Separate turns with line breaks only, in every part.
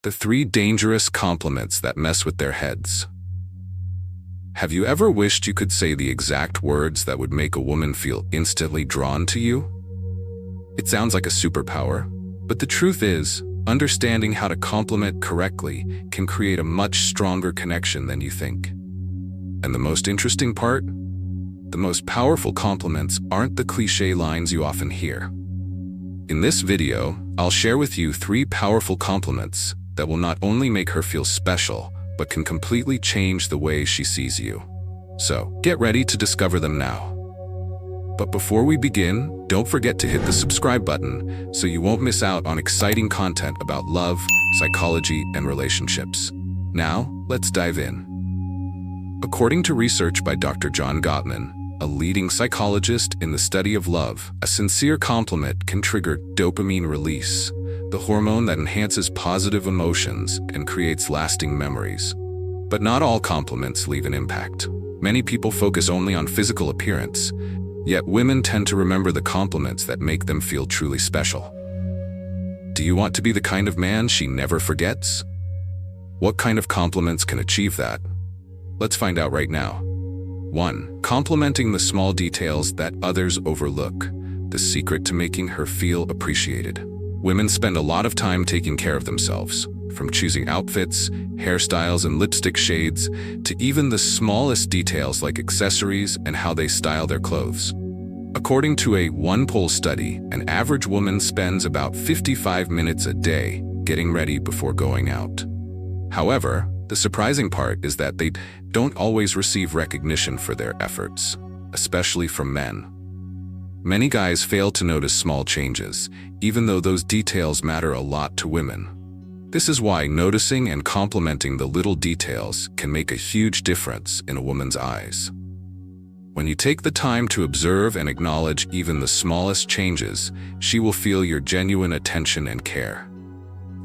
The 3 dangerous compliments that mess with their heads. Have you ever wished you could say the exact words that would make a woman feel instantly drawn to you? It sounds like a superpower, but the truth is, understanding how to compliment correctly can create a much stronger connection than you think. And the most interesting part? The most powerful compliments aren't the cliché lines you often hear. In this video, I'll share with you 3 powerful compliments that will not only make her feel special, but can completely change the way she sees you. So, get ready to discover them now. But before we begin, don't forget to hit the subscribe button so you won't miss out on exciting content about love, psychology, and relationships. Now, let's dive in. According to research by Dr. John Gottman, a leading psychologist in the study of love, a sincere compliment can trigger dopamine release, the hormone that enhances positive emotions and creates lasting memories. But not all compliments leave an impact. Many people focus only on physical appearance, yet women tend to remember the compliments that make them feel truly special. Do you want to be the kind of man she never forgets? What kind of compliments can achieve that? Let's find out right now. 1. Complimenting the small details that others overlook, the secret to making her feel appreciated. Women spend a lot of time taking care of themselves, from choosing outfits, hairstyles, and lipstick shades, to even the smallest details like accessories and how they style their clothes. According to a one-poll study, an average woman spends about 55 minutes a day getting ready before going out. However, the surprising part is that they don't always receive recognition for their efforts, especially from men. Many guys fail to notice small changes, even though those details matter a lot to women. This is why noticing and complimenting the little details can make a huge difference in a woman's eyes. When you take the time to observe and acknowledge even the smallest changes, she will feel your genuine attention and care.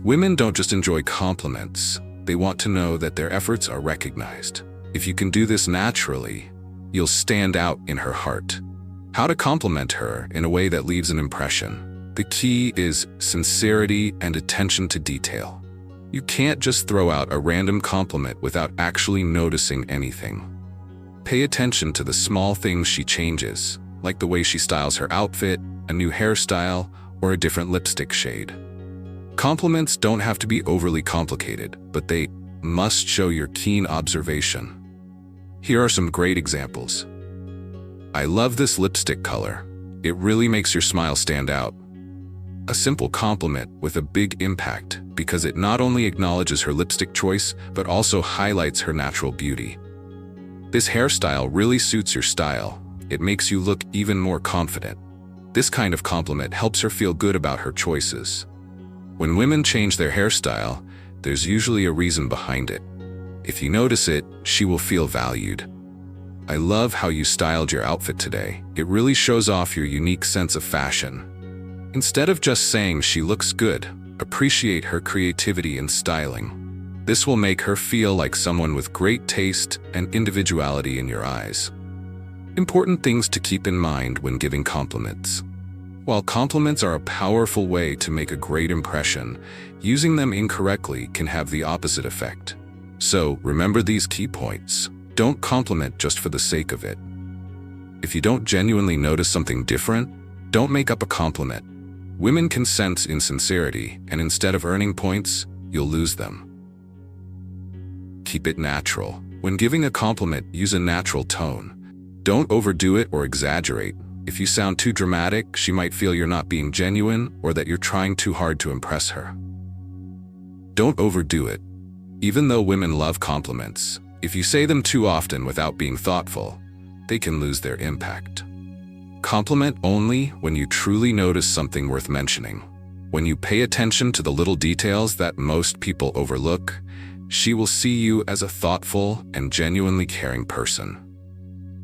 Women don't just enjoy compliments, they want to know that their efforts are recognized. If you can do this naturally, you'll stand out in her heart. How to compliment her in a way that leaves an impression. The key is sincerity and attention to detail. You can't just throw out a random compliment without actually noticing anything. Pay attention to the small things she changes, like the way she styles her outfit, a new hairstyle, or a different lipstick shade. Compliments don't have to be overly complicated, but they must show your keen observation. Here are some great examples. I love this lipstick color. It really makes your smile stand out. A simple compliment with a big impact because it not only acknowledges her lipstick choice, but also highlights her natural beauty. This hairstyle really suits your style. It makes you look even more confident. This kind of compliment helps her feel good about her choices. When women change their hairstyle, there's usually a reason behind it. If you notice it, she will feel valued. I love how you styled your outfit today. It really shows off your unique sense of fashion. Instead of just saying she looks good, appreciate her creativity and styling. This will make her feel like someone with great taste and individuality in your eyes. Important things to keep in mind when giving compliments. While compliments are a powerful way to make a great impression, using them incorrectly can have the opposite effect. So, remember these key points. Don't compliment just for the sake of it. If you don't genuinely notice something different, don't make up a compliment. Women can sense insincerity, and instead of earning points, you'll lose them. Keep it natural. When giving a compliment, use a natural tone. Don't overdo it or exaggerate. If you sound too dramatic, she might feel you're not being genuine or that you're trying too hard to impress her. Don't overdo it. Even though women love compliments, if you say them too often without being thoughtful, they can lose their impact. Compliment only when you truly notice something worth mentioning. When you pay attention to the little details that most people overlook, she will see you as a thoughtful and genuinely caring person.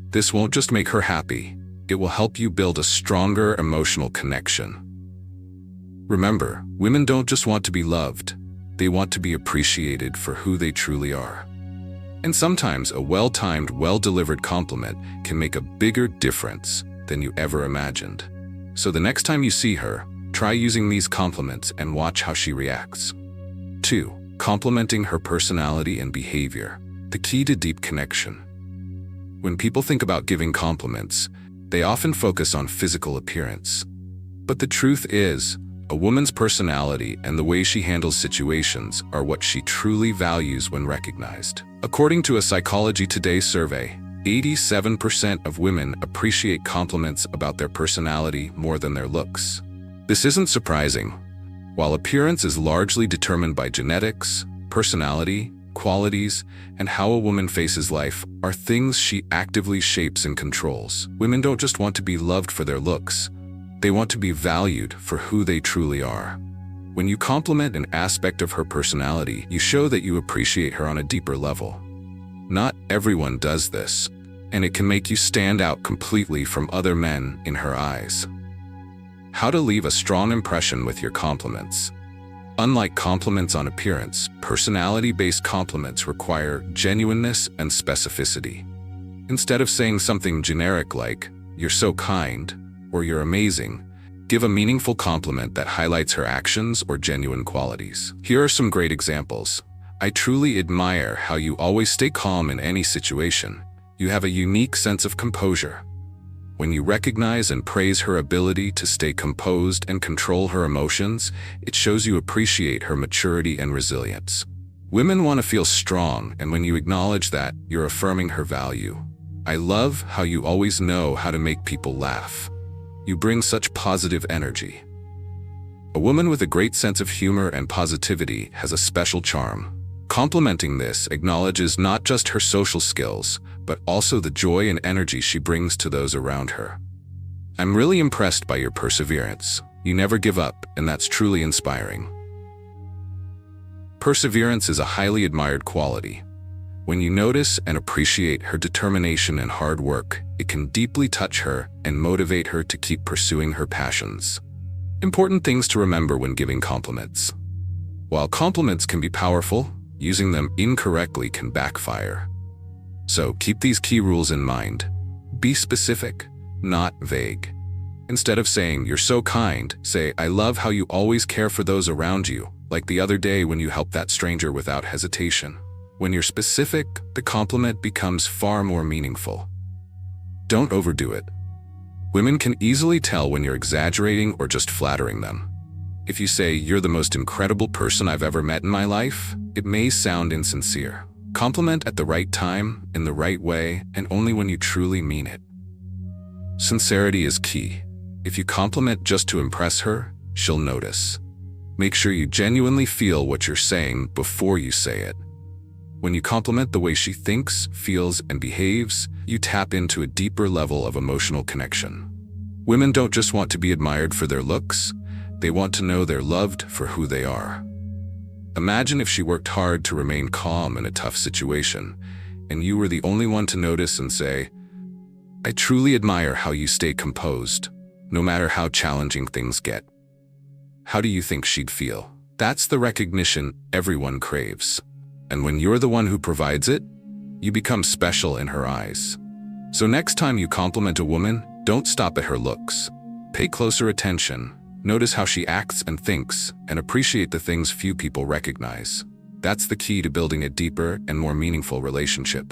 This won't just make her happy, it will help you build a stronger emotional connection. Remember, women don't just want to be loved, they want to be appreciated for who they truly are. And sometimes a well-timed, well-delivered compliment can make a bigger difference than you ever imagined. So the next time you see her, try using these compliments and watch how she reacts. 2. Complimenting her personality and behavior, the key to deep connection. When people think about giving compliments, they often focus on physical appearance. But the truth is, a woman's personality and the way she handles situations are what she truly values when recognized. According to a Psychology Today survey, 87% of women appreciate compliments about their personality more than their looks. This isn't surprising. While appearance is largely determined by genetics, personality, qualities, and how a woman faces life are things she actively shapes and controls. Women don't just want to be loved for their looks. They want to be valued for who they truly are. When you compliment an aspect of her personality, you show that you appreciate her on a deeper level. Not everyone does this, and it can make you stand out completely from other men in her eyes. How to leave a strong impression with your compliments. Unlike compliments on appearance, personality-based compliments require genuineness and specificity. Instead of saying something generic like, "You're so kind," or "You're amazing," give a meaningful compliment that highlights her actions or genuine qualities. Here are some great examples. "I truly admire how you always stay calm in any situation. You have a unique sense of composure." When you recognize and praise her ability to stay composed and control her emotions, it shows you appreciate her maturity and resilience. Women want to feel strong, and when you acknowledge that, you're affirming her value. "I love how you always know how to make people laugh. You bring such positive energy." A woman with a great sense of humor and positivity has a special charm. Complimenting this acknowledges not just her social skills, but also the joy and energy she brings to those around her. "I'm really impressed by your perseverance. You never give up, and that's truly inspiring." Perseverance is a highly admired quality. When you notice and appreciate her determination and hard work, it can deeply touch her and motivate her to keep pursuing her passions. Important things to remember when giving compliments. While compliments can be powerful, using them incorrectly can backfire. So keep these key rules in mind. Be specific, not vague. Instead of saying, "You're so kind," say, "I love how you always care for those around you," like the other day when you helped that stranger without hesitation. When you're specific, the compliment becomes far more meaningful. Don't overdo it. Women can easily tell when you're exaggerating or just flattering them. If you say, "You're the most incredible person I've ever met in my life," it may sound insincere. Compliment at the right time, in the right way, and only when you truly mean it. Sincerity is key. If you compliment just to impress her, she'll notice. Make sure you genuinely feel what you're saying before you say it. When you compliment the way she thinks, feels, and behaves, you tap into a deeper level of emotional connection. Women don't just want to be admired for their looks, they want to know they're loved for who they are. Imagine if she worked hard to remain calm in a tough situation, and you were the only one to notice and say, "I truly admire how you stay composed, no matter how challenging things get." How do you think she'd feel? That's the recognition everyone craves. And when you're the one who provides it, you become special in her eyes. So next time you compliment a woman, don't stop at her looks. Pay closer attention. Notice how she acts and thinks, and appreciate the things few people recognize. That's the key to building a deeper and more meaningful relationship.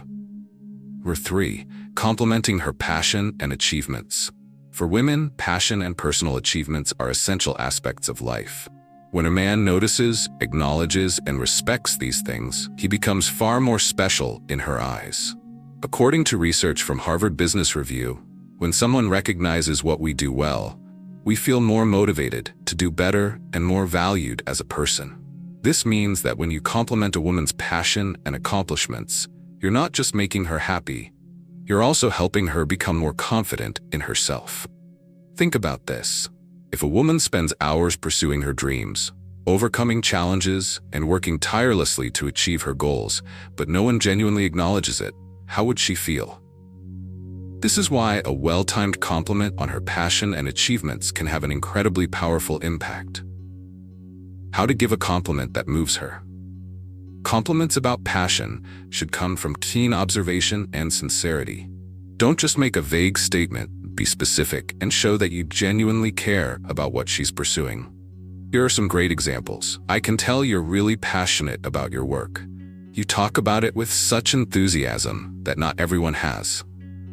Number 3, complimenting her passion and achievements. For women, passion and personal achievements are essential aspects of life. When a man notices, acknowledges, and respects these things, he becomes far more special in her eyes. According to research from Harvard Business Review, when someone recognizes what we do well, we feel more motivated to do better and more valued as a person. This means that when you compliment a woman's passion and accomplishments, you're not just making her happy, you're also helping her become more confident in herself. Think about this. If a woman spends hours pursuing her dreams, overcoming challenges, and working tirelessly to achieve her goals, but no one genuinely acknowledges it, how would she feel? This is why a well-timed compliment on her passion and achievements can have an incredibly powerful impact. How to give a compliment that moves her. Compliments about passion should come from keen observation and sincerity. Don't just make a vague statement, be specific and show that you genuinely care about what she's pursuing. Here are some great examples. I can tell you're really passionate about your work. You talk about it with such enthusiasm that not everyone has.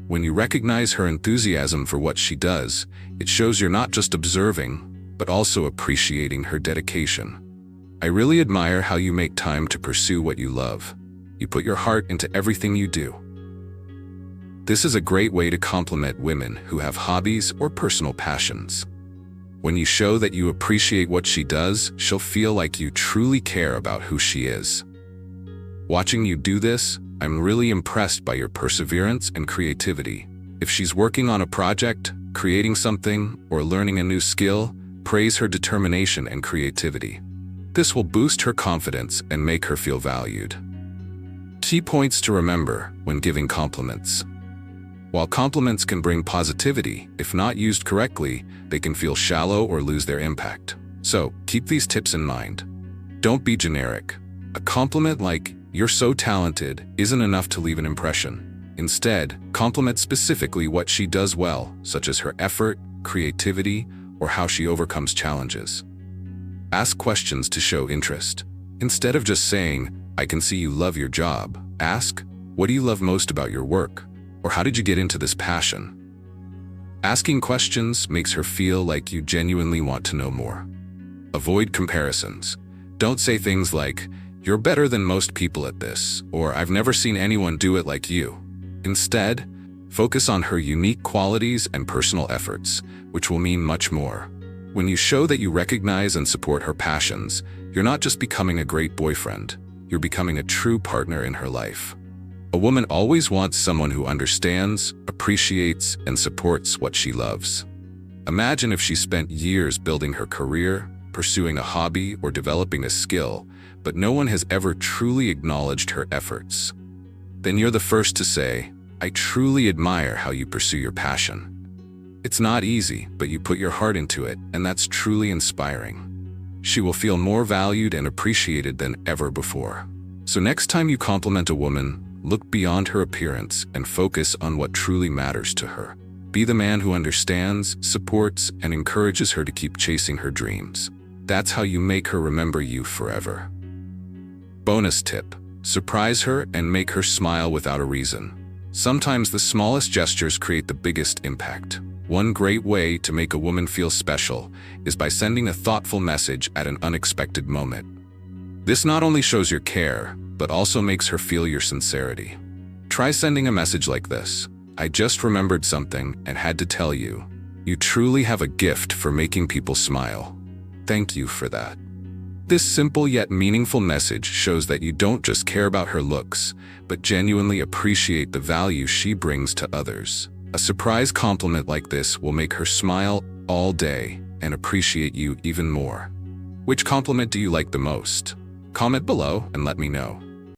When you recognize her enthusiasm for what she does, it shows you're not just observing, but also appreciating her dedication. I really admire how you make time to pursue what you love. You put your heart into everything you do. This is a great way to compliment women who have hobbies or personal passions. When you show that you appreciate what she does, she'll feel like you truly care about who she is. Watching you do this, I'm really impressed by your perseverance and creativity. If she's working on a project, creating something, or learning a new skill, praise her determination and creativity. This will boost her confidence and make her feel valued. Key points to remember when giving compliments. While compliments can bring positivity, if not used correctly, they can feel shallow or lose their impact. So, keep these tips in mind. Don't be generic. A compliment like, "You're so talented," isn't enough to leave an impression. Instead, compliment specifically what she does well, such as her effort, creativity, or how she overcomes challenges. Ask questions to show interest. Instead of just saying, "I can see you love your job," ask, "What do you love most about your work?" Or "How did you get into this passion?" Asking questions makes her feel like you genuinely want to know more. Avoid comparisons. Don't say things like, "You're better than most people at this," or "I've never seen anyone do it like you." Instead, focus on her unique qualities and personal efforts, which will mean much more. When you show that you recognize and support her passions, you're not just becoming a great boyfriend, you're becoming a true partner in her life. A woman always wants someone who understands, appreciates, and supports what she loves. Imagine if she spent years building her career, pursuing a hobby, or developing a skill, but no one has ever truly acknowledged her efforts. Then you're the first to say, "I truly admire how you pursue your passion." It's not easy, but you put your heart into it, and that's truly inspiring. She will feel more valued and appreciated than ever before. So next time you compliment a woman, look beyond her appearance and focus on what truly matters to her. Be the man who understands, supports, and encourages her to keep chasing her dreams. That's how you make her remember you forever. Bonus tip: surprise her and make her smile without a reason. Sometimes the smallest gestures create the biggest impact. One great way to make a woman feel special is by sending a thoughtful message at an unexpected moment. This not only shows your care, but also makes her feel your sincerity. Try sending a message like this: "I just remembered something and had to tell you. You truly have a gift for making people smile. Thank you for that." This simple yet meaningful message shows that you don't just care about her looks, but genuinely appreciate the value she brings to others. A surprise compliment like this will make her smile all day and appreciate you even more. Which compliment do you like the most? Comment below and let me know.